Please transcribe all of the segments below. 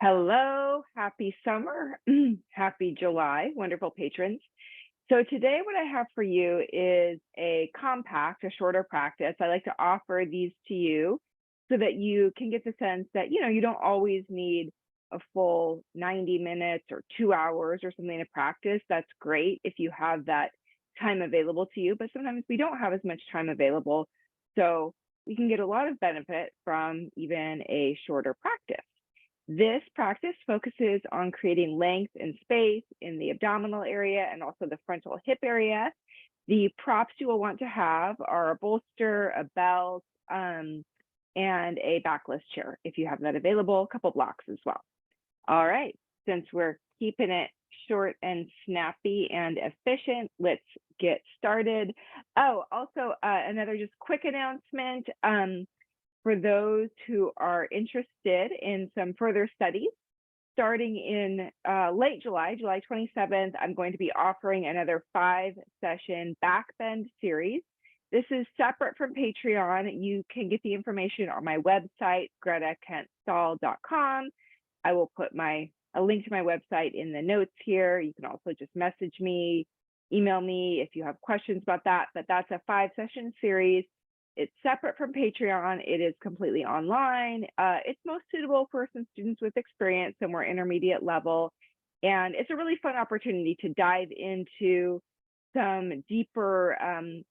Hello, happy summer, happy July, wonderful patrons. So today what I have for you is a compact, a shorter practice. I like to offer these to you so that you can get the sense that, you don't always need a full 90 minutes or 2 hours or something to practice. That's great if you have that time available to you, but sometimes we don't have as much time available. So we can get a lot of benefit from even a shorter practice. This practice focuses on creating length and space in the abdominal area and also the frontal hip area. The props you will want to have are a bolster, a belt, and a backless chair if you have that available, a couple blocks as well. All right, since we're keeping it short and snappy and efficient, let's get started. Oh, also another just quick announcement. For those who are interested in some further studies, starting in late July, July 27th, I'm going to be offering another 5-session backbend series. This is separate from Patreon. You can get the information on my website, GretaKent-Stoll.com. I will put a link to my website in the notes here. You can also just message me, email me if you have questions about that, but that's a 5-session series. It's separate from Patreon. It is completely online. It's most suitable for some students with experience, some more intermediate level. And it's a really fun opportunity to dive into some deeper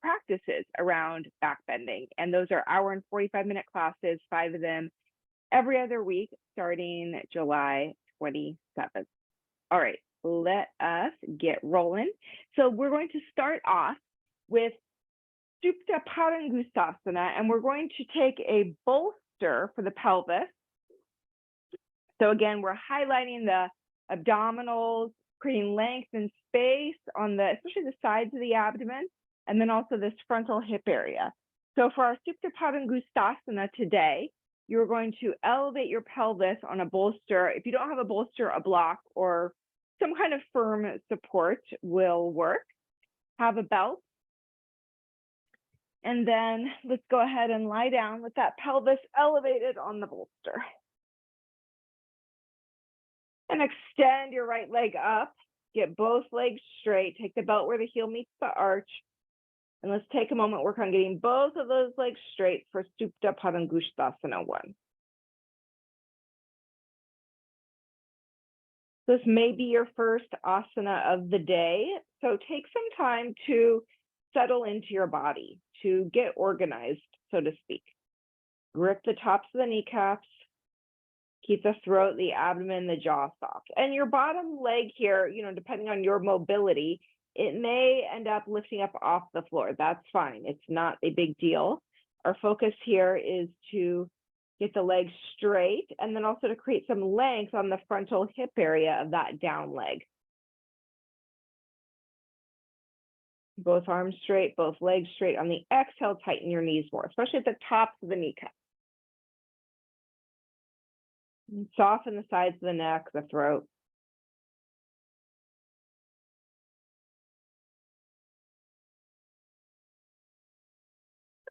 practices around backbending. And those are hour and 45-minute classes, 5 of them every other week, starting July 27th. All right, let us get rolling. So we're going to start off with Supta Padangusthasana, and we're going to take a bolster for the pelvis. So again, we're highlighting the abdominals, creating length and space on especially the sides of the abdomen, and then also this frontal hip area. So for our Supta Padangusthasana today, you're going to elevate your pelvis on a bolster. If you don't have a bolster, a block or some kind of firm support will work. Have a belt. And then let's go ahead and lie down with that pelvis elevated on the bolster. And extend your right leg up. Get both legs straight. Take the belt where the heel meets the arch. And let's take a moment, work on getting both of those legs straight for Supta Padangusthasana 1. This may be your first asana of the day. So take some time to settle into your body, to get organized, so to speak. Grip the tops of the kneecaps. Keep the throat, the abdomen, the jaw soft. And your bottom leg here, depending on your mobility, it may end up lifting up off the floor. That's fine. It's not a big deal. Our focus here is to get the legs straight and then also to create some length on the frontal hip area of that down leg. Both arms straight, both legs straight. On the exhale, tighten your knees more, especially at the tops of the kneecaps. Soften the sides of the neck, the throat.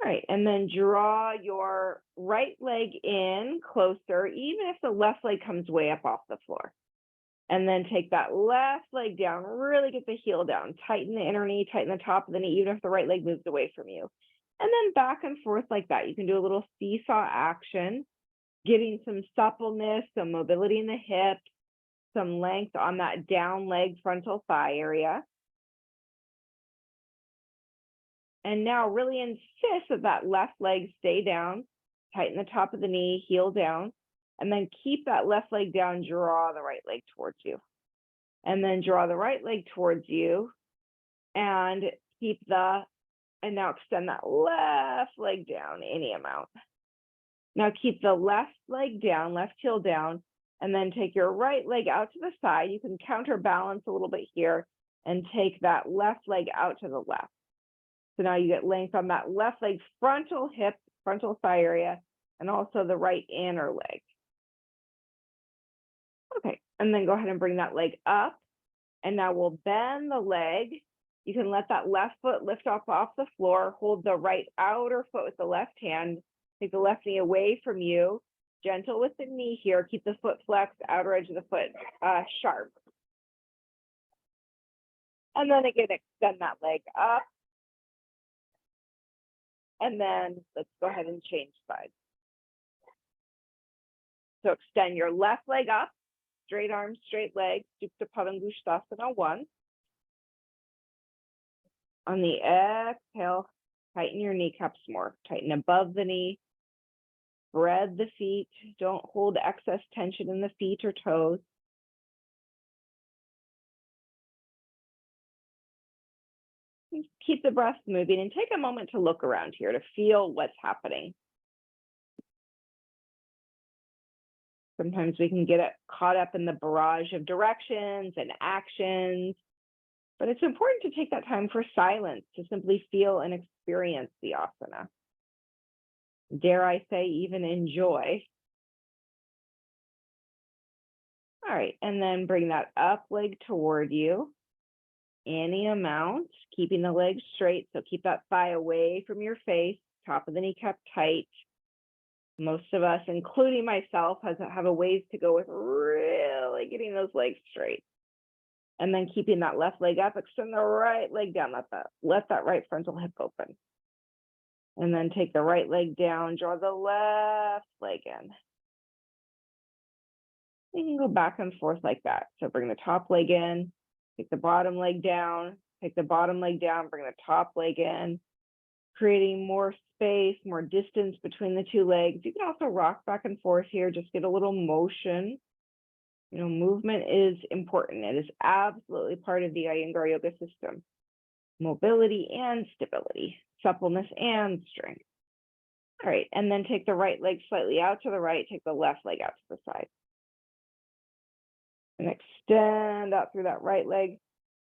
All right, and then draw your right leg in closer, even if the left leg comes way up off the floor. And then take that left leg down, really get the heel down, tighten the inner knee, tighten the top of the knee, even if the right leg moves away from you. And then back and forth like that. You can do a little seesaw action, getting some suppleness, some mobility in the hips, some length on that down leg frontal thigh area. And now really insist that left leg stay down, tighten the top of the knee, heel down. And then keep that left leg down, draw the right leg towards you. And then draw the right leg towards you and now extend that left leg down any amount. Now keep the left leg down, left heel down, and then take your right leg out to the side. You can counterbalance a little bit here and take that left leg out to the left. So now you get length on that left leg, frontal hip, frontal thigh area, and also the right inner leg. Okay, and then go ahead and bring that leg up. And now we'll bend the leg. You can let that left foot lift off the floor. Hold the right outer foot with the left hand. Take the left knee away from you. Gentle with the knee here. Keep the foot flexed, outer edge of the foot sharp. And then again, extend that leg up. And then let's go ahead and change sides. So extend your left leg up, straight arms, straight legs, Supta Padangusthasana 1. On the exhale, tighten your kneecaps more. Tighten above the knee. Spread the feet. Don't hold excess tension in the feet or toes. Keep the breath moving and take a moment to look around here to feel what's happening. Sometimes we can get caught up in the barrage of directions and actions, but it's important to take that time for silence to simply feel and experience the asana. Dare I say, even enjoy. All right, and then bring that up leg toward you. Any amount, keeping the legs straight, so keep that thigh away from your face, top of the kneecap tight. Most of us, including myself, have a ways to go with really getting those legs straight. And then keeping that left leg up, extend the right leg down, let that right frontal hip open. And then take the right leg down, draw the left leg in. You can go back and forth like that. So bring the top leg in, take the bottom leg down, take the bottom leg down, bring the top leg in, creating more space, more distance between the two legs. You can also rock back and forth here, just get a little motion. You know, movement is important. It is absolutely part of the Iyengar Yoga system. Mobility and stability, suppleness and strength. All right, and then take the right leg slightly out to the right, take the left leg out to the side. And extend out through that right leg,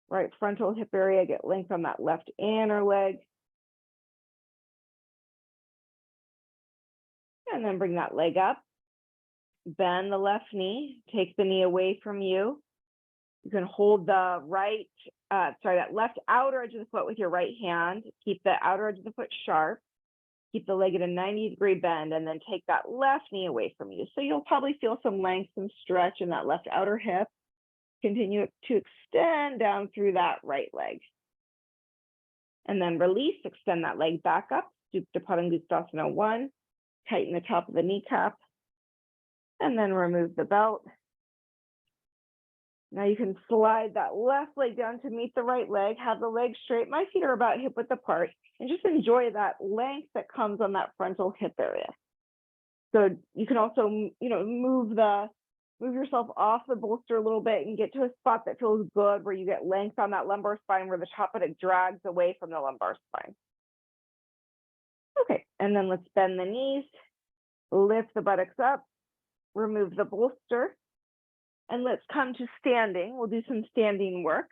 right frontal hip area, get length on that left inner leg. And then bring that leg up, bend the left knee, take the knee away from you. You can hold the that left outer edge of the foot with your right hand. Keep the outer edge of the foot sharp. Keep the leg at a 90-degree bend, and then take that left knee away from you. So you'll probably feel some length, some stretch in that left outer hip. Continue to extend down through that right leg. And then release, extend that leg back up, Supta Padangusthasana 1. Tighten the top of the kneecap, and then remove the belt. Now you can slide that left leg down to meet the right leg, have the legs straight. My feet are about hip width apart, and just enjoy that length that comes on that frontal hip area. So you can also, move yourself off the bolster a little bit and get to a spot that feels good, where you get length on that lumbar spine, where the top of it drags away from the lumbar spine. Okay, and then let's bend the knees, lift the buttocks up, remove the bolster, and let's come to standing. We'll do some standing work.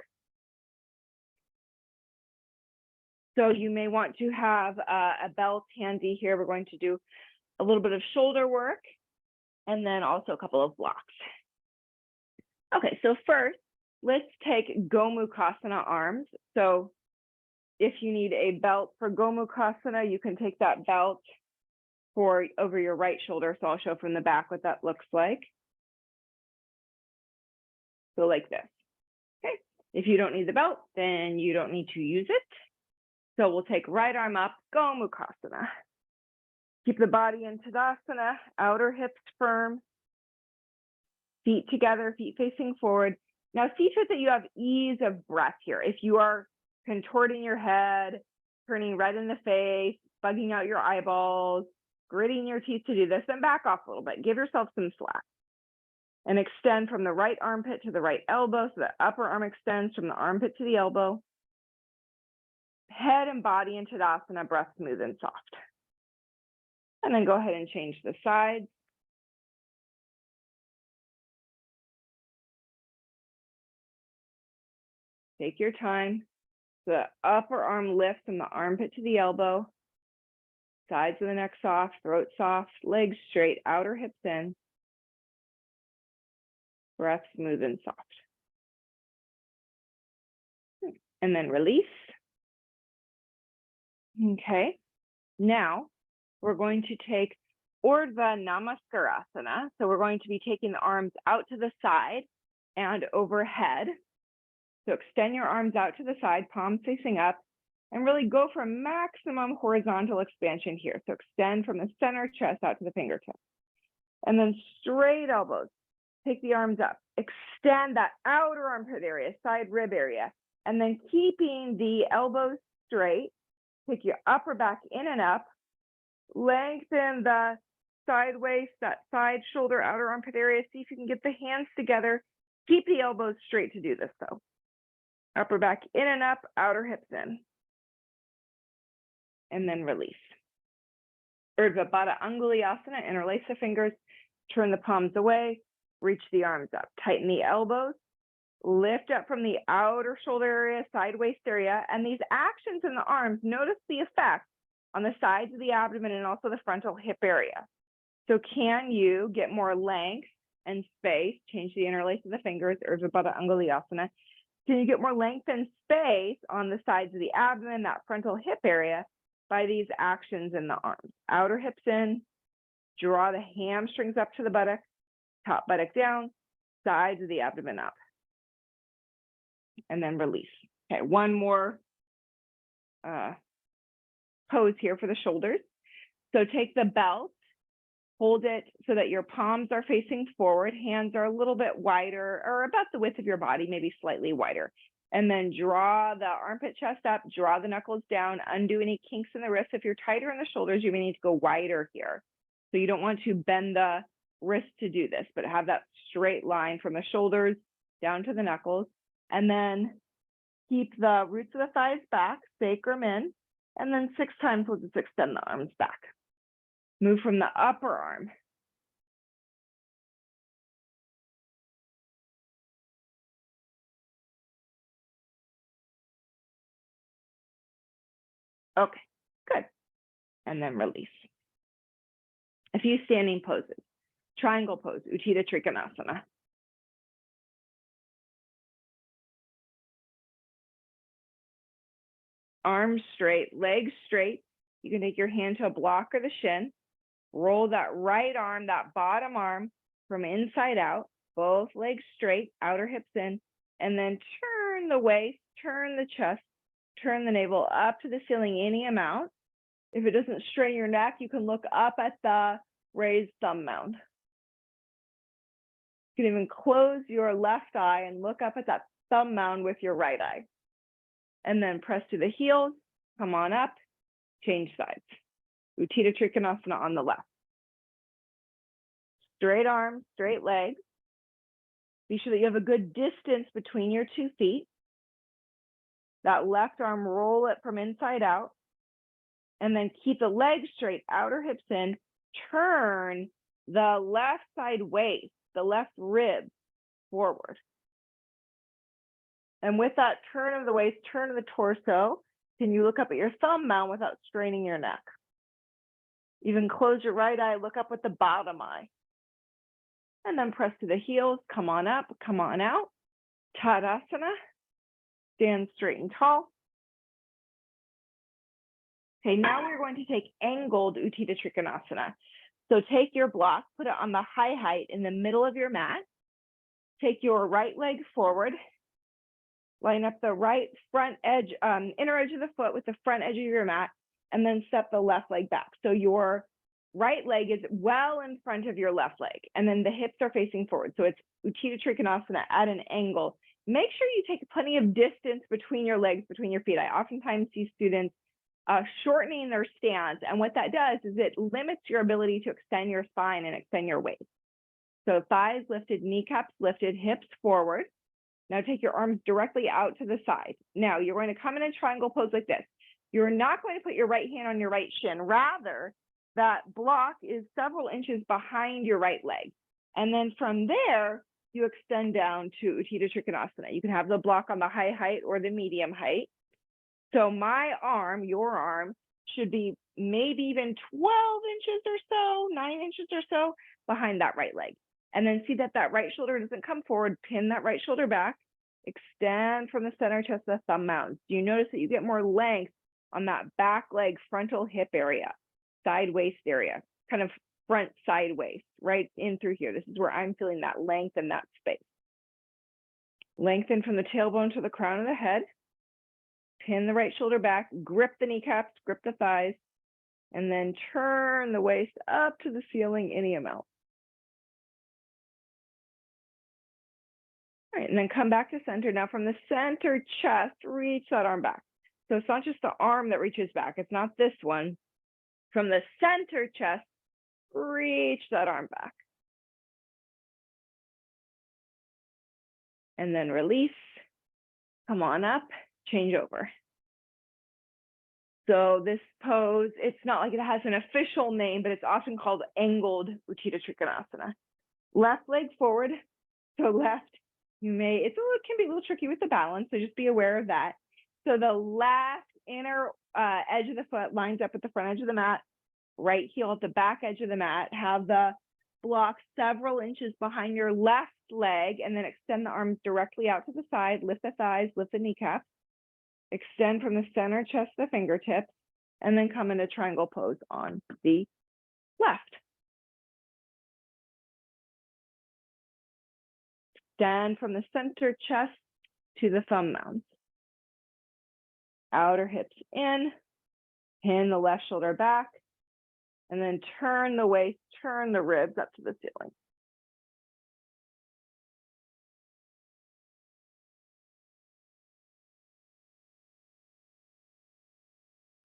So you may want to have a belt handy here. We're going to do a little bit of shoulder work and then also a couple of blocks. Okay, so first, let's take Gomukhasana arms. So if you need a belt for Gomukhasana, you can take that belt over your right shoulder. So I'll show from the back what that looks like. So like this. Okay. If you don't need the belt, then you don't need to use it. So we'll take right arm up, Gomukhasana. Keep the body in Tadasana, outer hips firm, feet together, feet facing forward. Now see to it that you have ease of breath here. If you are contorting your head, turning red in the face, bugging out your eyeballs, gritting your teeth to do this, then back off a little bit. Give yourself some slack. And extend from the right armpit to the right elbow, so the upper arm extends from the armpit to the elbow. Head and body in Tadasana, breath smooth and soft. And then go ahead and change the sides. Take your time. The upper arm lifts from the armpit to the elbow. Sides of the neck soft, throat soft, legs straight, outer hips in. Breath smooth and soft. And then release. Okay. Now we're going to take Urdhva Namaskarasana. So we're going to be taking the arms out to the side and overhead. So extend your arms out to the side, palms facing up, and really go for maximum horizontal expansion here. So extend from the center chest out to the fingertips. And then straight elbows. Take the arms up. Extend that outer armpit area, side rib area. And then keeping the elbows straight, take your upper back in and up. Lengthen the side waist, that side shoulder, outer armpit area. See if you can get the hands together. Keep the elbows straight to do this though. Upper back in and up, outer hips in. And then release. Urdhva Baddha Angulyasana, interlace the fingers, turn the palms away, reach the arms up, tighten the elbows, lift up from the outer shoulder area, side waist area, and these actions in the arms, notice the effect on the sides of the abdomen and also the frontal hip area. So can you get more length and space, change the interlace of the fingers, Urdhva Baddha Angulyasana, can you get more length and space on the sides of the abdomen, that frontal hip area, by these actions in the arms? Outer hips in, draw the hamstrings up to the buttock, top buttock down, sides of the abdomen up, and then release. Okay, one more pose here for the shoulders. So take the belt, hold it so that your palms are facing forward, hands are a little bit wider or about the width of your body, maybe slightly wider. And then draw the armpit chest up, draw the knuckles down, undo any kinks in the wrists. If you're tighter in the shoulders, you may need to go wider here. So you don't want to bend the wrist to do this, but have that straight line from the shoulders down to the knuckles. And then keep the roots of the thighs back, sacrum in, and then 6 times we'll just extend the arms back. Move from the upper arm. Okay, good. And then release. A few standing poses. Triangle pose, Utthita Trikonasana. Arms straight, legs straight. You can take your hand to a block or the shin. Roll that right arm, that bottom arm, from inside out. Both legs straight, outer hips in. And then turn the waist, turn the chest, turn the navel up to the ceiling any amount. If it doesn't strain your neck, you can look up at the raised thumb mound. You can even close your left eye and look up at that thumb mound with your right eye. And then press to the heels, come on up, change sides. Utthita Trikonasana on the left. Straight arms, straight legs. Be sure that you have a good distance between your 2 feet. That left arm, roll it from inside out. And then keep the legs straight, outer hips in. Turn the left side waist, the left rib forward. And with that turn of the waist, turn of the torso, can you look up at your thumb mound without straining your neck? Even close your right eye, look up with the bottom eye. And then press to the heels, come on up, come on out. Tadasana, stand straight and tall. Okay, now we're going to take angled Utthita Trikonasana. So take your block, put it on the high height in the middle of your mat. Take your right leg forward. Line up the right front edge, inner edge of the foot with the front edge of your mat, and then step the left leg back. So your right leg is well in front of your left leg, and then the hips are facing forward. So it's Utthita Trikonasana at an angle. Make sure you take plenty of distance between your legs, between your feet. I oftentimes see students shortening their stance, and what that does is it limits your ability to extend your spine and extend your waist. So thighs lifted, kneecaps lifted, hips forward. Now take your arms directly out to the side. Now you're going to come in a triangle pose like this. You're not going to put your right hand on your right shin. Rather, that block is several inches behind your right leg. And then from there, you extend down to Utthita Trikonasana. You can have the block on the high height or the medium height. So my arm, your arm, should be maybe even 12 inches or so, 9 inches or so behind that right leg. And then see that that right shoulder doesn't come forward, pin that right shoulder back, extend from the center chest to the thumb mound. Do you notice that you get more length on that back leg, frontal hip area, side waist area, kind of front side waist, right in through here. This is where I'm feeling that length and that space. Lengthen from the tailbone to the crown of the head. Pin the right shoulder back, grip the kneecaps, grip the thighs, and then turn the waist up to the ceiling any amount. All right, and then come back to center. Now from the center chest, reach that arm back. So it's not just the arm that reaches back. It's not this one. From the center chest, reach that arm back. And then release. Come on up, change over. So this pose, it's not like it has an official name, but it's often called angled Utthita Trikonasana. Left leg forward, so left, it can be a little tricky with the balance, so just be aware of that. So the left inner edge of the foot lines up with the front edge of the mat, right heel at the back edge of the mat, have the block several inches behind your left leg, and then extend the arms directly out to the side, lift the thighs, lift the kneecaps. Extend from the center chest to the fingertips, and then come into triangle pose on the left. Stand from the center chest to the thumb mounds. Outer hips in, pin the left shoulder back, and then turn the waist, turn the ribs up to the ceiling.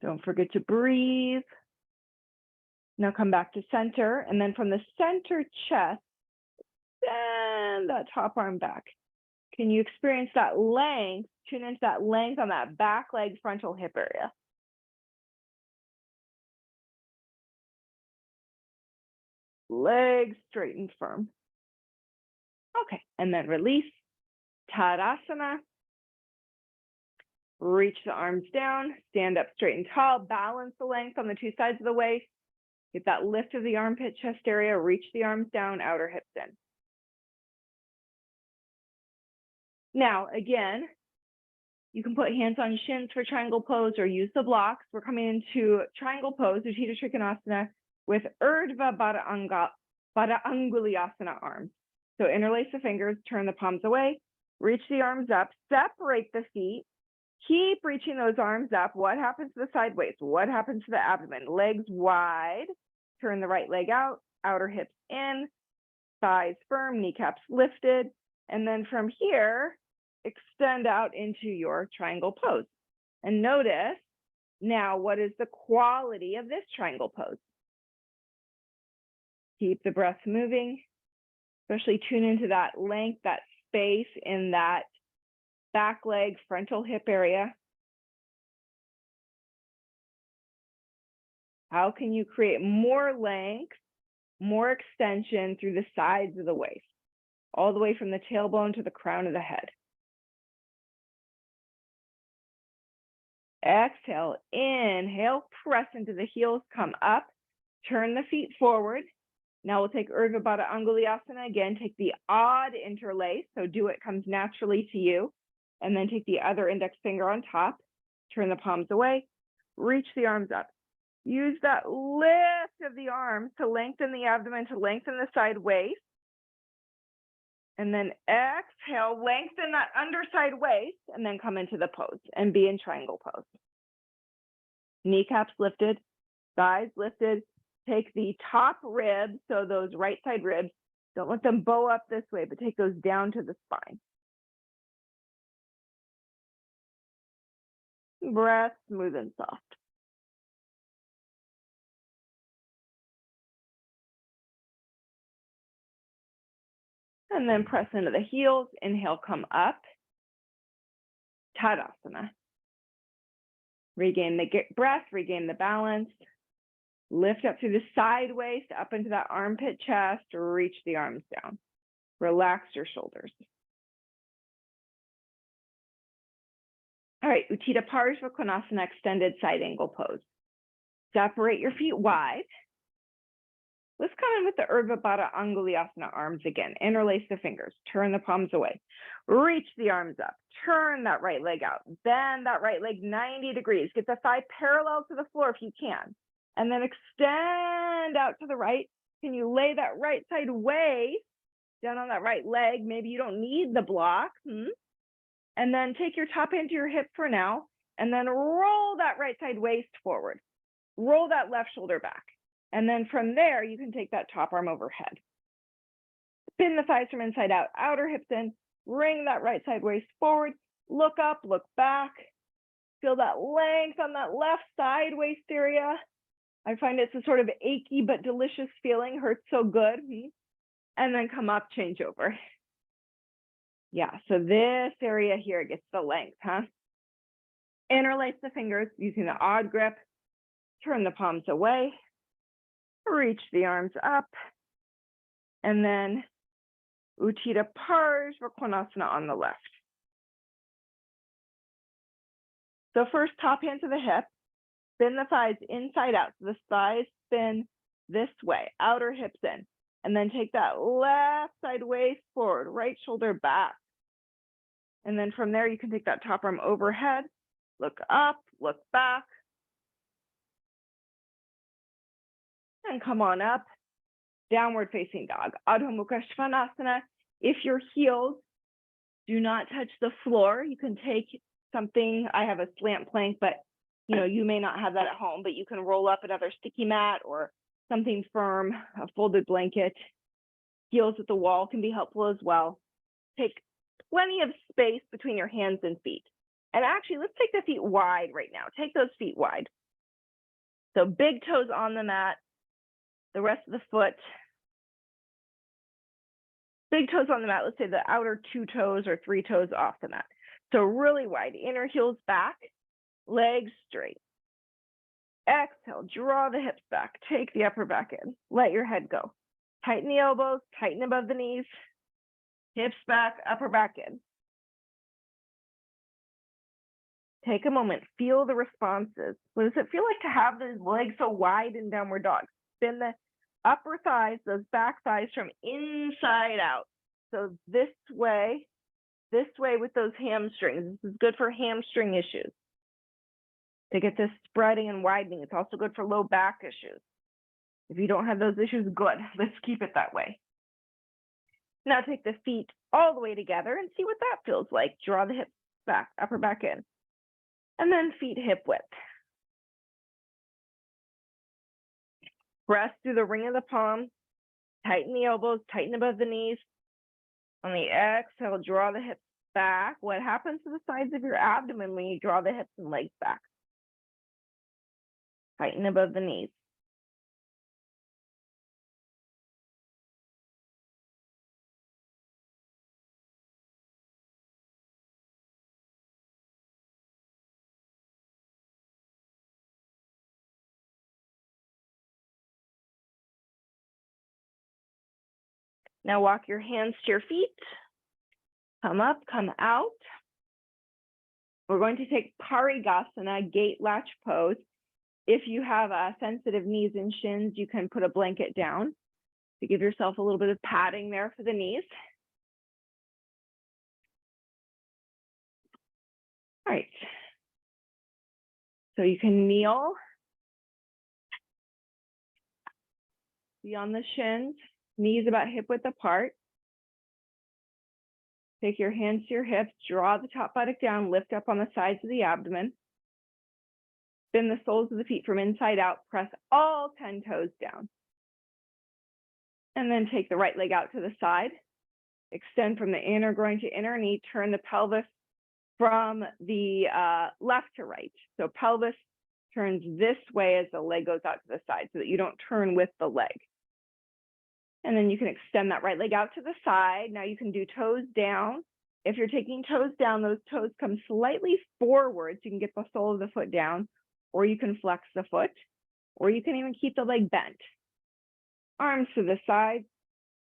Don't forget to breathe. Now come back to center, and then from the center chest, send that top arm back. Can you experience that length? Tune into that length on that back leg frontal hip area. Legs straight and firm. Okay, and then release. Tadasana. Reach the arms down, stand up straight and tall, balance the length on the two sides of the waist. Get that lift of the armpit chest area, reach the arms down, outer hips in. Now, again, you can put hands on shins for triangle pose or use the blocks. We're coming into triangle pose, Utthita Trikonasana, with Urdhva Baddha Angulyasana arms. So interlace the fingers, turn the palms away, reach the arms up, separate the feet, keep reaching those arms up. What happens to the side waist? What happens to the abdomen? Legs wide, turn the right leg out, outer hips in, thighs firm, kneecaps lifted. And then from here, extend out into your triangle pose. And notice now, what is the quality of this triangle pose? Keep the breath moving, especially tune into that length, that space in that back leg, frontal hip area. How can you create more length, more extension through the sides of the waist, all the way from the tailbone to the crown of the head? Exhale, inhale, press into the heels, come up, turn the feet forward. Now we'll take Urdhva Baddha Angulyasana. Again, take the odd interlace, so do it comes naturally to you. And then take the other index finger on top, turn the palms away, reach the arms up. Use that lift of the arms to lengthen the abdomen, to lengthen the side waist. And then exhale, lengthen that underside waist, and then come into the pose and be in triangle pose. Kneecaps lifted, thighs lifted. Take the top ribs, so those right side ribs, don't let them bow up this way, but take those down to the spine. Breath smooth and soft. And then press into the heels. Inhale, come up. Tadasana. Regain the breath, regain the balance. Lift up through the side waist, up into that armpit chest, reach the arms down. Relax your shoulders. All right, Utthita Parshva extended side angle pose. Separate your feet wide. Let's come in with the Urdhva Baddha Angulyasana arms again. Interlace the fingers, turn the palms away. Reach the arms up, turn that right leg out. Bend that right leg 90 degrees. Get the thigh parallel to the floor if you can. And then extend out to the right. Can you lay that right side waist down on that right leg? Maybe you don't need the block. And then take your top hand to your hip for now, and then roll that right side waist forward. Roll that left shoulder back. And then from there, you can take that top arm overhead. Spin the thighs from inside out, outer hips in, bring that right side waist forward, look up, look back. Feel that length on that left side waist area. I find it's a sort of achy but delicious feeling, hurts so good. And then come up, change over. Yeah, so this area here gets the length, Interlace the fingers using the odd grip. Turn the palms away. Reach the arms up. And then Uttita Parsvakonasana on the left. So first, top hand to the hip. Spin the thighs inside out. So the thighs spin this way, outer hips in. And then take that left side waist forward, right shoulder back. And then from there, you can take that top arm overhead, look up, look back, and come on up. Downward facing dog, Adho Mukha Svanasana. If your heels do not touch the floor, you can take something. I have a slant plank, but you may not have that at home, but you can roll up another sticky mat or something firm, a folded blanket. Heels at the wall can be helpful as well. Take plenty of space between your hands and feet. And actually, let's take the feet wide right now. Take those feet wide. So big toes on the mat, the rest of the foot. Big toes on the mat, let's say the outer 2 toes or 3 toes off the mat. So really wide, inner heels back, legs straight. Exhale, draw the hips back, take the upper back in, let your head go. Tighten the elbows, tighten above the knees, hips back, upper back in. Take a moment, feel the responses. What does it feel like to have those legs so wide in downward dog? Spin the upper thighs, those back thighs from inside out. So this way with those hamstrings. This is good for hamstring issues. To get this spreading and widening. It's also good for low back issues. If you don't have those issues, good. Let's keep it that way. Now take the feet all the way together and see what that feels like. Draw the hips back, upper back in. And then feet hip width. Press through the ring of the palm. Tighten the elbows, tighten above the knees. On the exhale, draw the hips back. What happens to the sides of your abdomen when you draw the hips and legs back? Tighten above the knees. Now walk your hands to your feet. Come up, come out. We're going to take Parigasana, gate latch pose. If you have sensitive knees and shins, you can put a blanket down to give yourself a little bit of padding there for the knees. All right. So you can kneel. Be on the shins, knees about hip width apart. Take your hands to your hips, draw the top buttock down, lift up on the sides of the abdomen. Spin the soles of the feet from inside out, press all 10 toes down. And then take the right leg out to the side. Extend from the inner groin to inner knee, turn the pelvis from the left to right. So pelvis turns this way as the leg goes out to the side so that you don't turn with the leg. And then you can extend that right leg out to the side. Now you can do toes down. If you're taking toes down, those toes come slightly forward so you can get the sole of the foot down, or you can flex the foot, or you can even keep the leg bent. Arms to the side,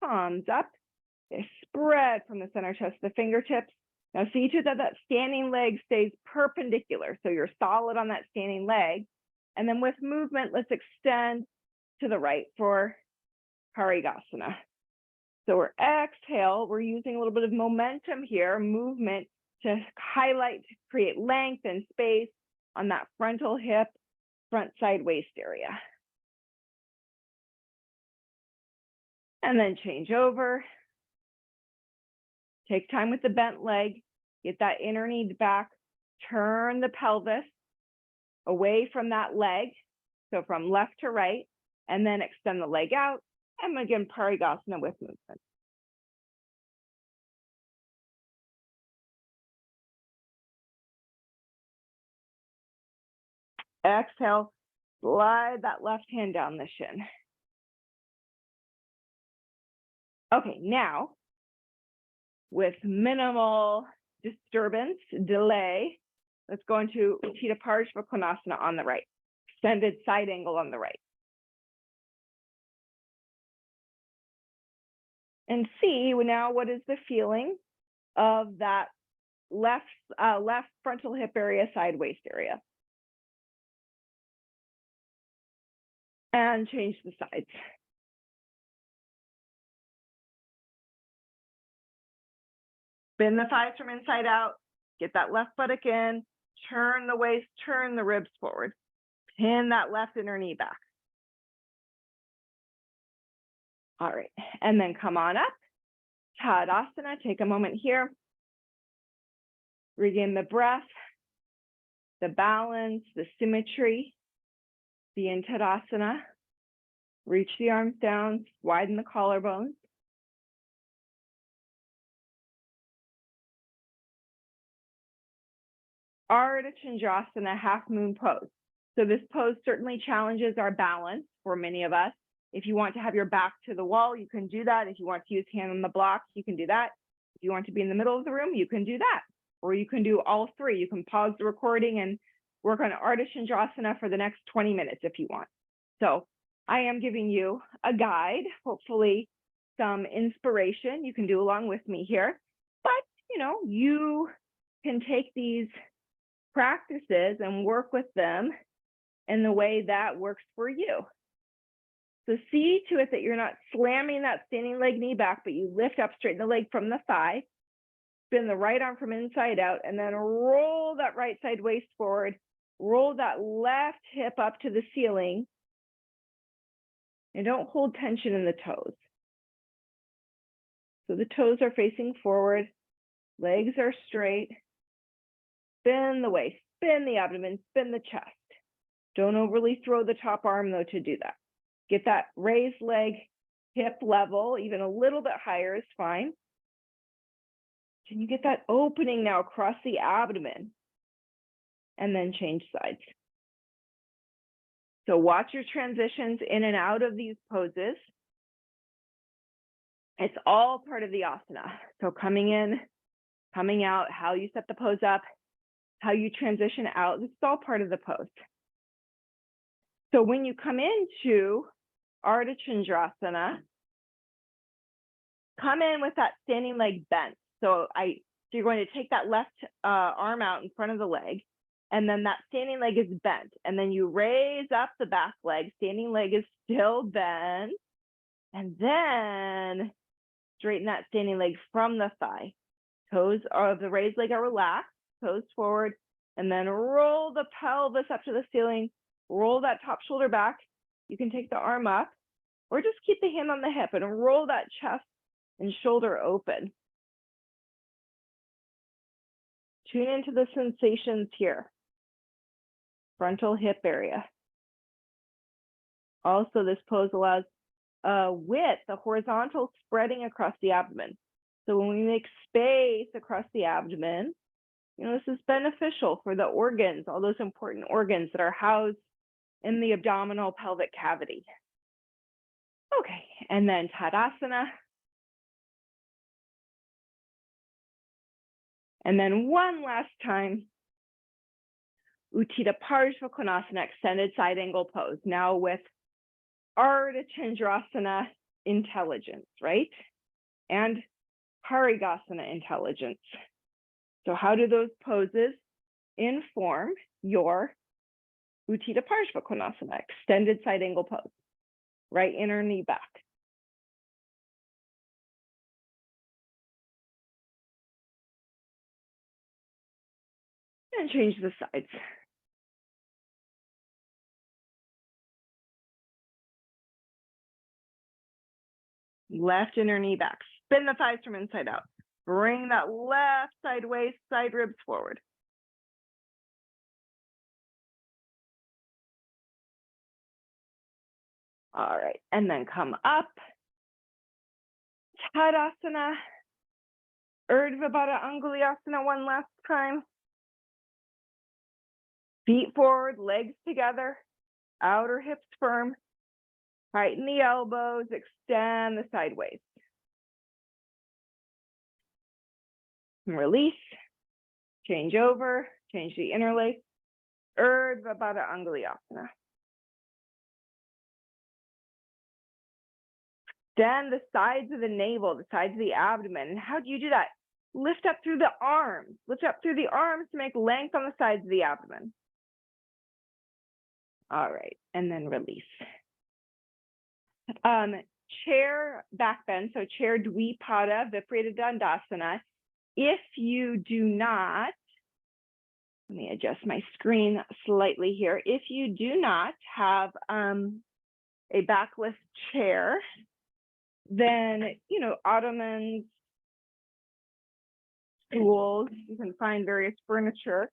palms up. They spread from the center chest to the fingertips. Now see to that standing leg stays perpendicular, so you're solid on that standing leg. And then with movement, let's extend to the right for Parigasana. So we're exhale, we're using a little bit of momentum here, movement to highlight, to create length and space on that frontal hip, front side waist area. And then change over. Take time with the bent leg. Get that inner knee back. Turn the pelvis away from that leg. So from left to right. And then extend the leg out. And again, Parigasana with movement. Exhale, slide that left hand down the shin. Okay, now, with minimal disturbance, delay, let's go into Uttita Konasana on the right. Extended side angle on the right. And see now what is the feeling of that left frontal hip area, side waist area. And change the sides. Bend the thighs from inside out. Get that left buttock in. Turn the waist, turn the ribs forward. Pin that left inner knee back. All right, and then come on up. Tadasana, take a moment here. Regain the breath, the balance, the symmetry. Be in Tadasana. Reach the arms down, widen the collarbones. Ardha Chandrasana, half moon pose. So this pose certainly challenges our balance for many of us. If you want to have your back to the wall, you can do that. If you want to use hand on the block, you can do that. If you want to be in the middle of the room, you can do that. Or you can do all three. You can pause the recording and work on Ardha Chandrasana for the next 20 minutes if you want. So I am giving you a guide, hopefully some inspiration you can do along with me here. But, you can take these practices and work with them in the way that works for you. So see to it that you're not slamming that standing leg knee back, but you lift up, straighten the leg from the thigh, spin the right arm from inside out, and then roll that right side waist forward, roll that left hip up to the ceiling, and don't hold tension in the toes. So the toes are facing forward, legs are straight, spin the waist, spin the abdomen, spin the chest. Don't overly throw the top arm though to do that. Get that raised leg, hip level, even a little bit higher is fine. Can you get that opening now across the abdomen? And then change sides. So watch your transitions in and out of these poses. It's all part of the asana. So coming in, coming out, how you set the pose up, how you transition out, this is all part of the pose. So when you come into Ardha Chandrasana, come in with that standing leg bent. So you're going to take that left arm out in front of the leg, and then that standing leg is bent. And then you raise up the back leg, standing leg is still bent, and then straighten that standing leg from the thigh. Toes of the raised leg are relaxed, toes forward, and then roll the pelvis up to the ceiling, roll that top shoulder back. You can take the arm up, or just keep the hand on the hip and roll that chest and shoulder open. Tune into the sensations here. Frontal hip area. Also, this pose allows width, the horizontal spreading across the abdomen. So when we make space across the abdomen, this is beneficial for the organs, all those important organs that are housed in the abdominal pelvic cavity. Okay, and then Tadasana. And then one last time, Uttita Konasana, extended side angle pose. Now with Ardha Chandrasana intelligence, right? And Parigasana intelligence. So how do those poses inform your Uttita Konasana, extended side angle pose? Right inner knee back. And change the sides. Left inner knee back. Spin the thighs from inside out. Bring that left side waist, side ribs forward. All right, and then come up. Tadasana. Urdhva Baddha Angulyasana one last time. Feet forward, legs together, outer hips firm. Tighten the elbows, extend the side waist. And release. Change over, change the interlace. Urdhva Baddha Angulyasana. Extend the sides of the navel, the sides of the abdomen. And how do you do that? Lift up through the arms. Lift up through the arms to make length on the sides of the abdomen. All right, and then release. Chair back bend, so chair Dvipada Viparita Dandasana. If you do not, let me adjust my screen slightly here. If you do not have a backless chair, then, ottomans, stools, you can find various furniture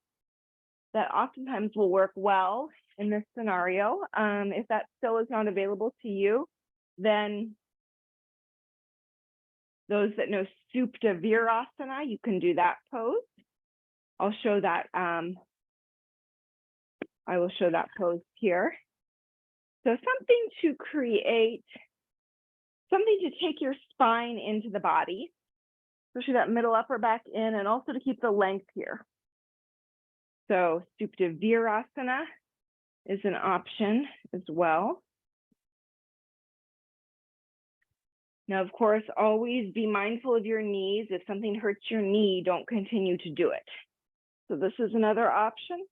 that oftentimes will work well in this scenario. If that still is not available to you, then those that know Supta Virasana, you can do that pose. I'll show that. I will show that pose here. So something to create, something to take your spine into the body, especially that middle upper back in, and also to keep the length here. So Supta Virasana is an option as well. Now, of course, always be mindful of your knees. If something hurts your knee, don't continue to do it. So this is another option.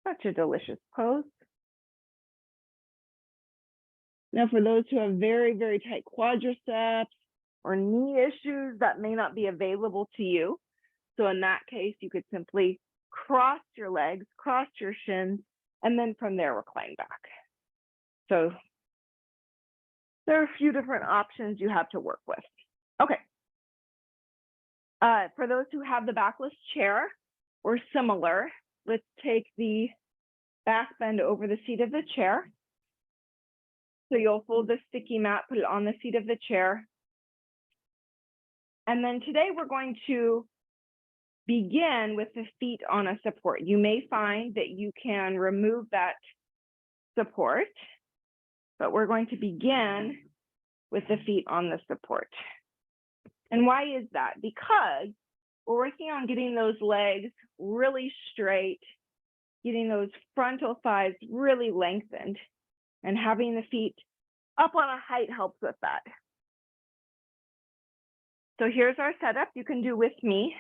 Such a delicious pose. Now, for those who have very, very tight quadriceps or knee issues, that may not be available to you. So in that case, you could simply cross your legs, cross your shins, and then from there, recline back. So there are a few different options you have to work with. Okay. For those who have the backless chair or similar, let's take the back bend over the seat of the chair. So you'll fold the sticky mat, put it on the seat of the chair. And then today we're going to begin with the feet on a support. You may find that you can remove that support, but we're going to begin with the feet on the support. And why is that? Because we're working on getting those legs really straight, getting those frontal thighs really lengthened, and having the feet up on a height helps with that. So here's our setup. You can do with me.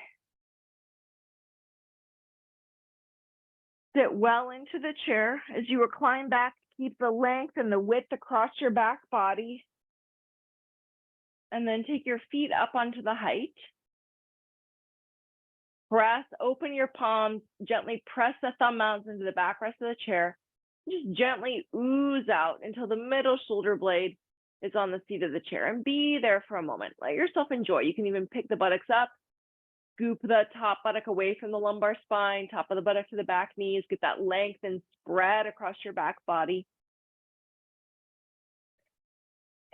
Sit well into the chair. As you recline back, keep the length and the width across your back body. And then take your feet up onto the height. Press, open your palms, gently press the thumb mounds into the backrest of the chair. Just gently ooze out until the middle shoulder blade is on the seat of the chair, and be there for a moment. Let yourself enjoy. You can even pick the buttocks up, scoop the top buttock away from the lumbar spine, top of the buttock to the back knees, get that length and spread across your back body.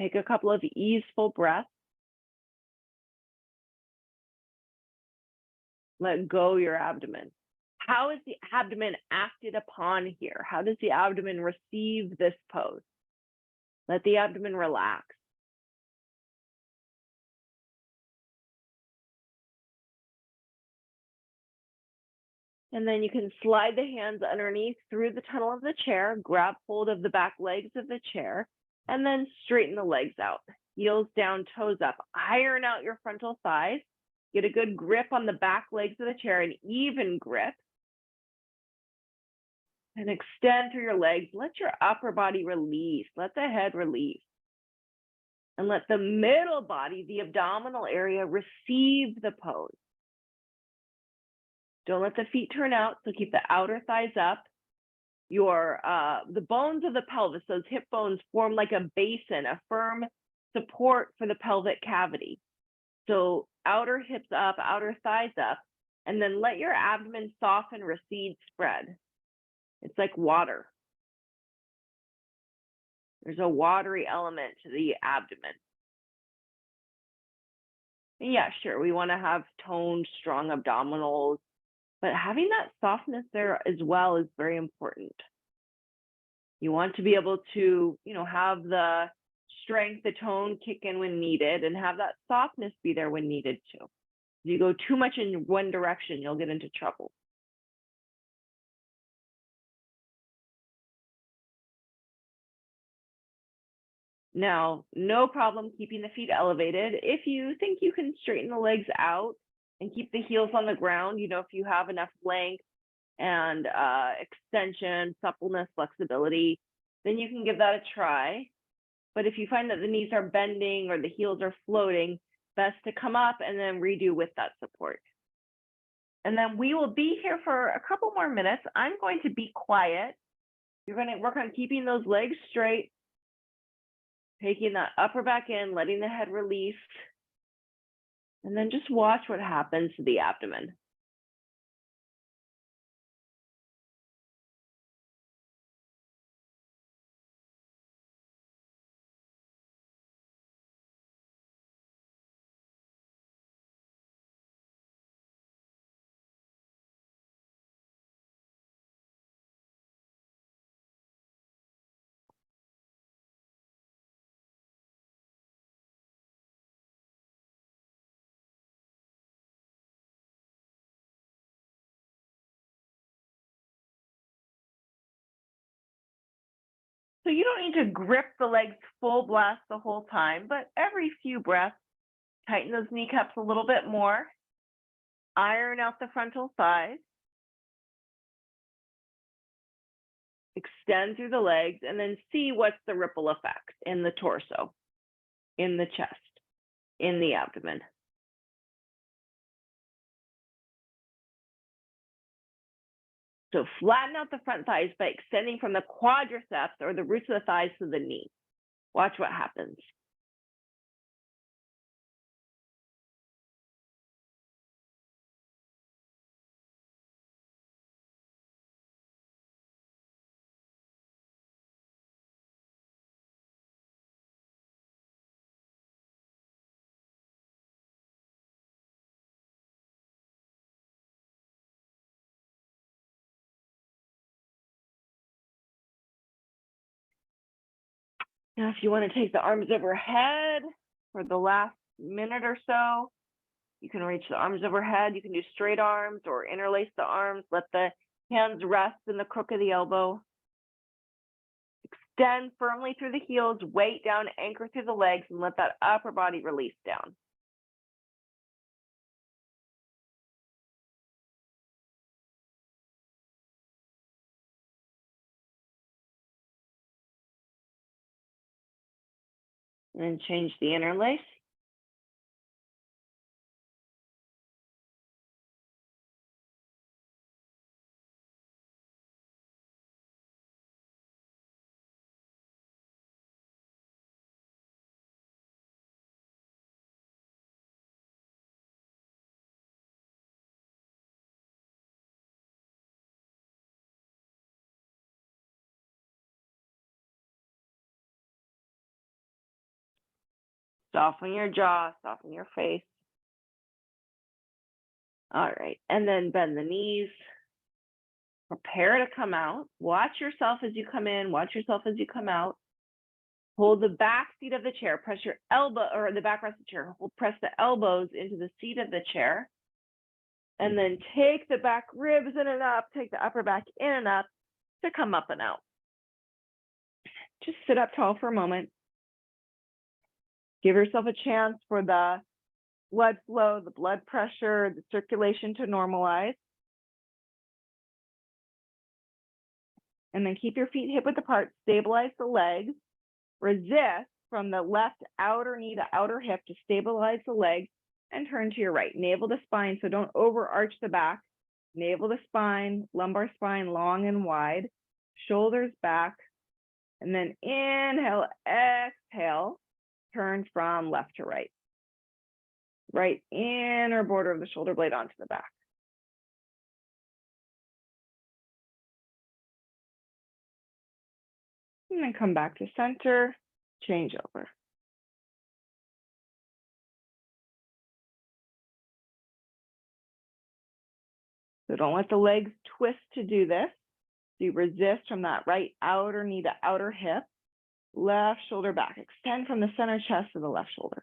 Take a couple of easeful breaths. Let go your abdomen. How is the abdomen acted upon here? How does the abdomen receive this pose? Let the abdomen relax. And then you can slide the hands underneath through the tunnel of the chair, grab hold of the back legs of the chair, and then straighten the legs out. Heels down, toes up. Iron out your frontal thighs. Get a good grip on the back legs of the chair, an even grip. And extend through your legs. Let your upper body release. Let the head release. And let the middle body, the abdominal area, receive the pose. Don't let the feet turn out, so keep the outer thighs up. the bones of the pelvis, those hip bones, form like a basin, a firm support for the pelvic cavity. So outer hips up, outer thighs up, and then let your abdomen soften, recede, spread. It's like water. There's a watery element to the abdomen. And yeah, sure, we want to have toned, strong abdominals, but having that softness there as well is very important. You want to be able to, have the strength, the tone kick in when needed, and have that softness be there when needed too. If you go too much in one direction, you'll get into trouble. Now, no problem keeping the feet elevated. If you think you can straighten the legs out and keep the heels on the ground, if you have enough length and extension, suppleness, flexibility, then you can give that a try. But if you find that the knees are bending or the heels are floating, best to come up and then redo with that support. And then we will be here for a couple more minutes. I'm going to be quiet. You're going to work on keeping those legs straight, taking that upper back in, letting the head release, and then just watch what happens to the abdomen. So you don't need to grip the legs full blast the whole time, but every few breaths, tighten those kneecaps a little bit more, iron out the frontal thighs, extend through the legs, and then see what's the ripple effect in the torso, in the chest, in the abdomen. So flatten out the front thighs by extending from the quadriceps or the roots of the thighs to the knee. Watch what happens. Now, if you want to take the arms overhead for the last minute or so, you can reach the arms overhead. You can do straight arms or interlace the arms. Let the hands rest in the crook of the elbow. Extend firmly through the heels, weight down, anchor through the legs, and let that upper body release down. And then change the interlace. Soften your jaw, soften your face. All right, and then bend the knees. Prepare to come out. Watch yourself as you come in, watch yourself as you come out. Hold the back seat of the chair, press your elbow, or the back rest of the chair, press the elbows into the seat of the chair. And then take the back ribs in and up, take the upper back in and up to come up and out. Just sit up tall for a moment. Give yourself a chance for the blood flow, the blood pressure, the circulation to normalize. And then keep your feet hip width apart, stabilize the legs, resist from the left outer knee to outer hip to stabilize the legs, and turn to your right. Navel to spine, so don't overarch the back. Navel to spine, lumbar spine long and wide. shoulders back, and then inhale, exhale, turn from left to right. Right inner border of the shoulder blade onto the back. And then come back to center, change over. So don't let the legs twist to do this. So you resist from that right outer knee to outer hip, left shoulder back. Extend from the center chest to the left shoulder.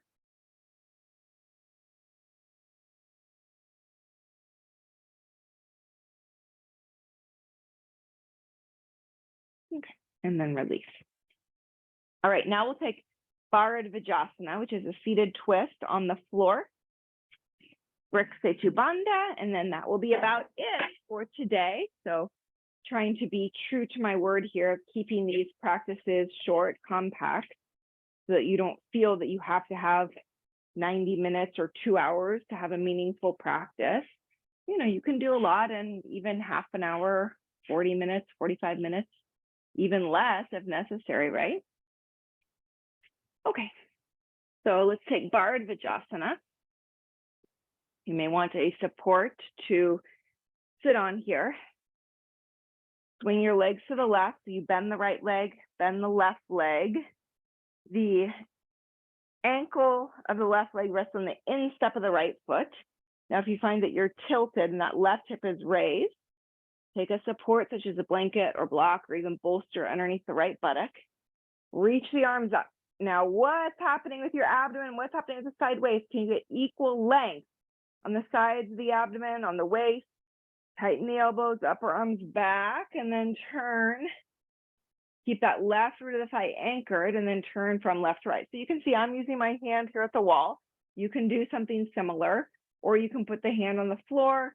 Okay, and then release. All right, now we'll take Bharadvajasana, which is a seated twist on the floor. Brick Setu Bandha, and then that will be about it for today. So trying to be true to my word here, keeping these practices short, compact, so that you don't feel that you have to have 90 minutes or 2 hours to have a meaningful practice. You know, you can do a lot in even half an hour, 40 minutes, 45 minutes, even less if necessary, right? Okay, so let's take Bharadvajasana. You may want a support to sit on here. Swing your legs to the left, so you bend the right leg, bend the left leg. The ankle of the left leg rests on the instep of the right foot. Now, if you find that you're tilted and that left hip is raised, take a support such as a blanket or block or even bolster underneath the right buttock. Reach the arms up. Now, what's happening with your abdomen? What's happening with the side waist? Can you get equal length on the sides of the abdomen, on the waist? Tighten the elbows, upper arms back, and then turn. Keep that left root of the thigh anchored, and then turn from left to right. So you can see I'm using my hand here at the wall. You can do something similar, or you can put the hand on the floor,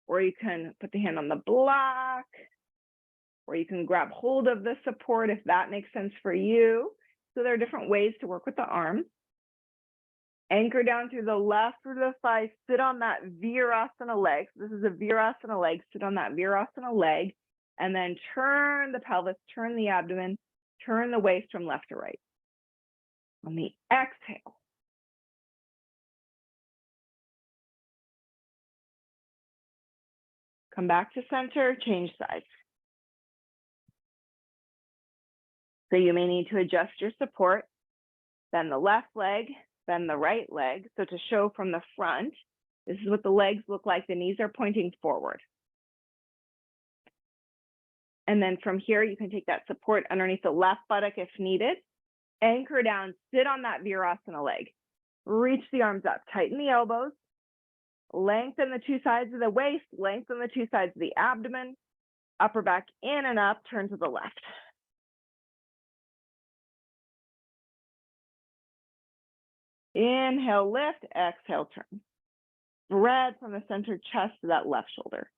or you can put the hand on the block, or you can grab hold of the support if that makes sense for you. So there are different ways to work with the arms. Anchor down through the left root of the thigh, sit on that Virasana leg. So this is a Virasana leg, sit on that Virasana leg, and then turn the pelvis, turn the abdomen, turn the waist from left to right. On the exhale, come back to center, change sides. So you may need to adjust your support, bend the left leg, bend the right leg. So to show from the front, this is what the legs look like. The knees are pointing forward. And then from here, you can take that support underneath the left buttock if needed. Anchor down, sit on that Virasana leg. Reach the arms up, tighten the elbows, lengthen the two sides of the waist, lengthen the two sides of the abdomen, upper back in and up, turn to the left. Inhale, lift, exhale, turn. Spread from the center chest to that left shoulder.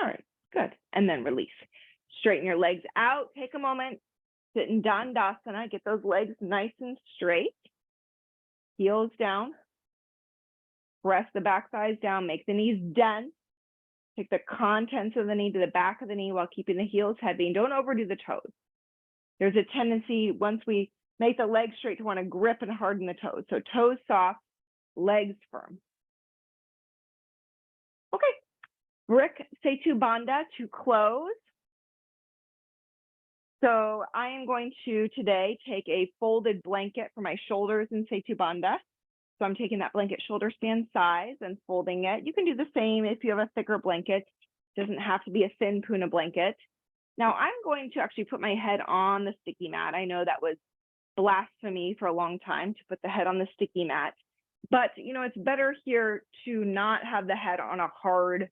All right, good. And then release. Straighten your legs out. Take a moment, sit in Dandasana. Get those legs nice and straight. Heels down. Press the back thighs down. Make the knees dense. Take the contents of the knee to the back of the knee while keeping the heels heavy. And don't overdo the toes. There's a tendency, once we make the legs straight, to want to grip and harden the toes. So toes soft, legs firm. Okay. Brick Setu Bandha to close. So I am going to today take a folded blanket for my shoulders in Setu Bandha. So I'm taking that blanket shoulder span size and folding it. You can do the same if you have a thicker blanket. It doesn't have to be a thin Puna blanket. Now I'm going to actually put my head on the sticky mat. I know that was blasphemy for a long time to put the head on the sticky mat, but you know, it's better here to not have the head on a hard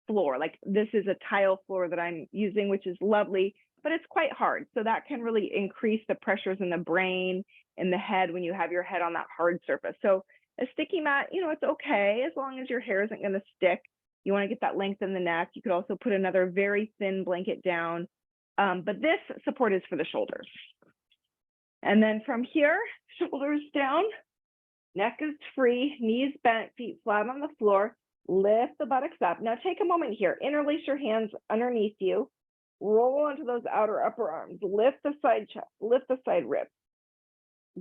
floor. Like this is a tile floor that I'm using, which is lovely, but it's quite hard. So that can really increase the pressures in the brain, in the head when you have your head on that hard surface. So a sticky mat, you know, it's okay as long as your hair isn't going to stick. You want to get that length in the neck. You could also put another very thin blanket down, but this support is for the shoulders. And then from here, shoulders down, neck is free, knees bent, feet flat on the floor. Lift the buttocks up. Now take a moment here. Interlace your hands underneath you. Roll onto those outer upper arms. Lift the side chest. Lift the side ribs.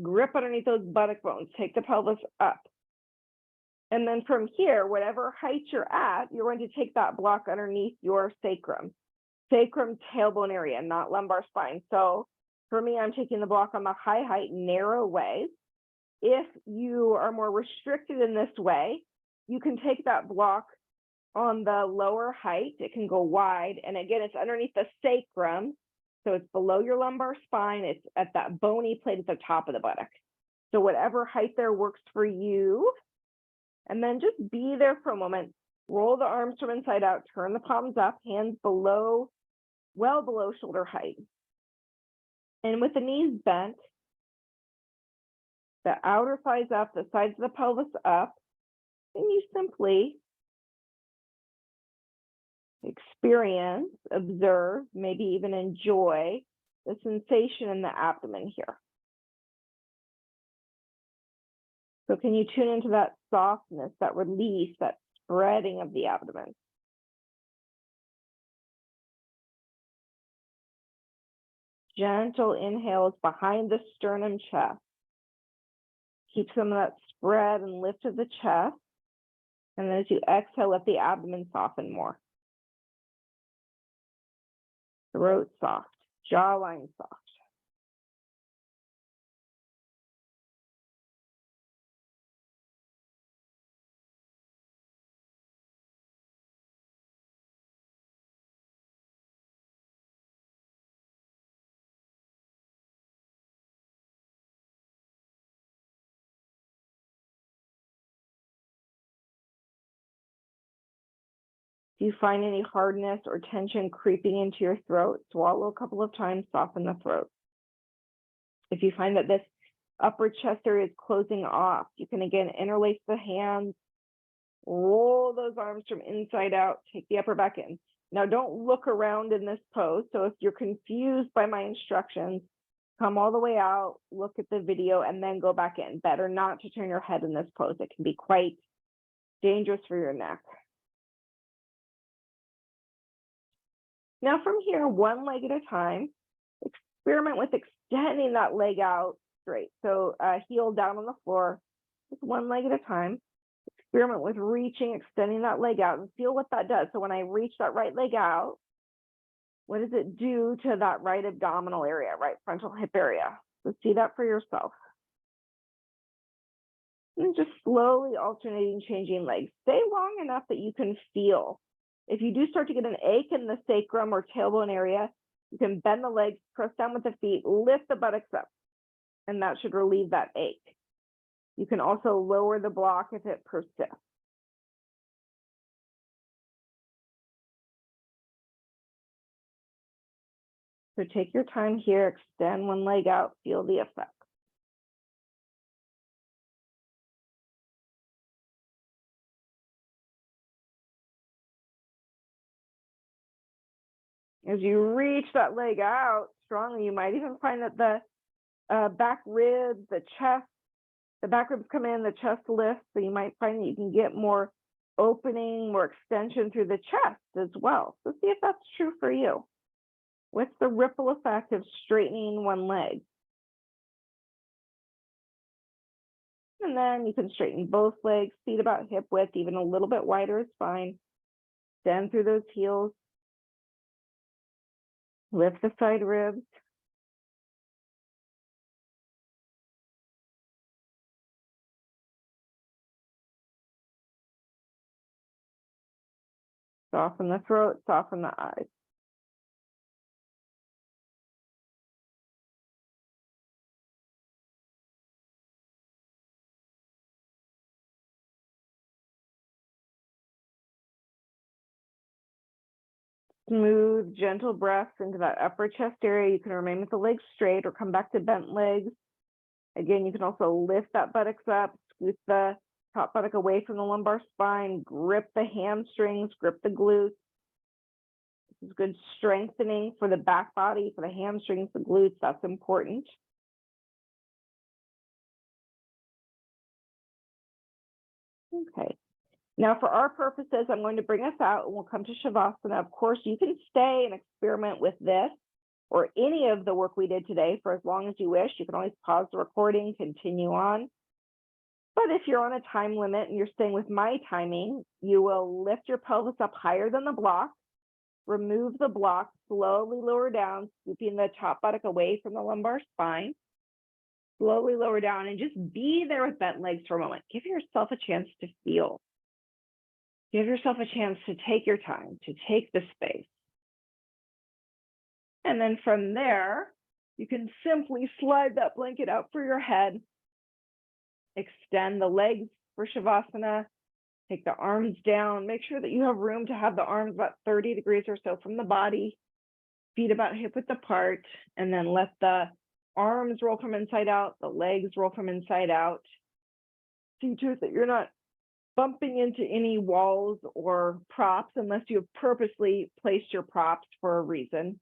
Grip underneath those buttock bones. Take the pelvis up. And then from here, whatever height you're at, you're going to take that block underneath your sacrum. Sacrum tailbone area, not lumbar spine. So for me, I'm taking the block on the high height, narrow way. If you are more restricted in this way, you can take that block on the lower height. It can go wide. And again, it's underneath the sacrum. So it's below your lumbar spine. It's at that bony plate at the top of the buttock. So whatever height there works for you. And then just be there for a moment. Roll the arms from inside out. Turn the palms up. Hands below, well below shoulder height. And with the knees bent, the outer thighs up, the sides of the pelvis up, and you simply experience, observe, maybe even enjoy the sensation in the abdomen here. So can you tune into that softness, that release, that spreading of the abdomen? Gentle inhales behind the sternum chest. Keep some of that spread and lift of the chest. And then as you exhale, let the abdomen soften more. Throat soft, jawline soft. If you find any hardness or tension creeping into your throat, swallow a couple of times, soften the throat. If you find that this upper chest area is closing off, you can again interlace the hands, roll those arms from inside out, take the upper back in. Now don't look around in this pose. So if you're confused by my instructions, come all the way out, look at the video, and then go back in. Better not to turn your head in this pose. It can be quite dangerous for your neck. Now from here, one leg at a time, experiment with extending that leg out straight. So heel down on the floor, just one leg at a time. Experiment with reaching, extending that leg out, and feel what that does. So when I reach that right leg out, what does it do to that right abdominal area, right frontal hip area? So see that for yourself. And just slowly alternating, changing legs. Stay long enough that you can feel. If you do start to get an ache in the sacrum or tailbone area, you can bend the legs, press down with the feet, lift the buttocks up, and that should relieve that ache. You can also lower the block if it persists. So take your time here, extend one leg out, feel the effect. As you reach that leg out strongly, you might even find that the back ribs, the chest, the back ribs come in, the chest lifts, so you might find that you can get more opening, more extension through the chest as well. So see if that's true for you. What's the ripple effect of straightening one leg? And then you can straighten both legs, feet about hip width, even a little bit wider is fine. Bend through those heels. Lift the side ribs. Soften the throat, soften the eyes. Smooth, gentle breaths into that upper chest area. You can remain with the legs straight or come back to bent legs. Again, you can also lift that buttocks up, scoot the top buttock away from the lumbar spine, grip the hamstrings, grip the glutes. This is good strengthening for the back body, for the hamstrings, the glutes. That's important. Okay. Now, for our purposes, I'm going to bring us out and we'll come to Shavasana. Of course, you can stay and experiment with this or any of the work we did today for as long as you wish. You can always pause the recording, continue on. But if you're on a time limit and you're staying with my timing, you will lift your pelvis up higher than the block, remove the block, slowly lower down, scooping the top buttock away from the lumbar spine. Slowly lower down and just be there with bent legs for a moment. Give yourself a chance to feel. Give yourself a chance to take your time, to take the space. And then from there, you can simply slide that blanket out for your head. Extend the legs for Shavasana. Take the arms down. Make sure that you have room to have the arms about 30 degrees or so from the body. Feet about hip width apart. And then let the arms roll from inside out, the legs roll from inside out. See to it that you're not bumping into any walls or props unless you have purposely placed your props for a reason.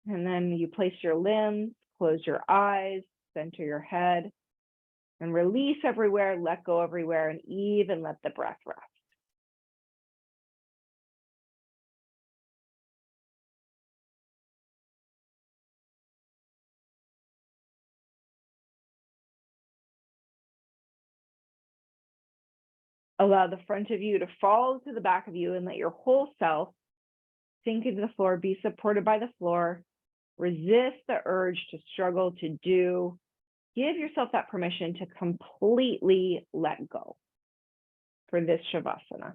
And then you place your limbs, close your eyes, center your head, and release everywhere, let go everywhere, and even let the breath rest. Allow the front of you to fall to the back of you and let your whole self sink into the floor, be supported by the floor. Resist the urge to struggle to do. Give yourself that permission to completely let go for this Shavasana.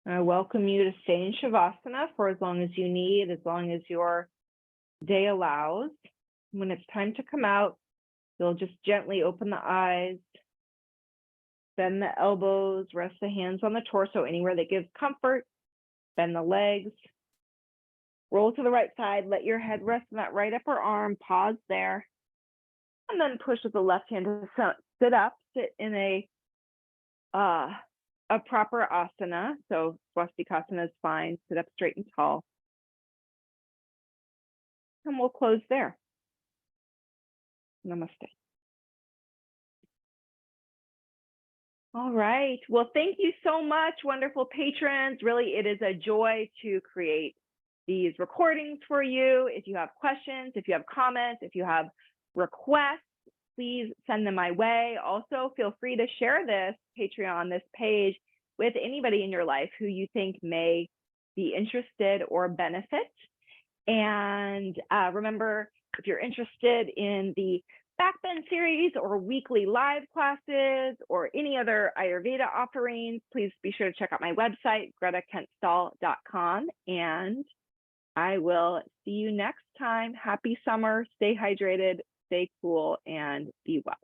I welcome you to stay in Shavasana for as long as you need, as long as your day allows. When it's time to come out, you'll just gently open the eyes, bend the elbows, rest the hands on the torso anywhere that gives comfort, bend the legs, roll to the right side, let your head rest on that right upper arm, pause there, and then push with the left hand to sit up, sit in a proper asana. So swastikasana is fine, sit up straight and tall. And we'll close there. Namaste. All right. Well, thank you so much, wonderful patrons. Really, it is a joy to create these recordings for you. If you have questions, if you have comments, if you have requests, please send them my way. Also, feel free to share this Patreon, this page, with anybody in your life who you think may be interested or benefit. And remember, if you're interested in the Backbend series or weekly live classes or any other Ayurveda offerings, please be sure to check out my website, GretaKent-Stoll.com. And I will see you next time. Happy summer, stay hydrated, stay cool, and be well.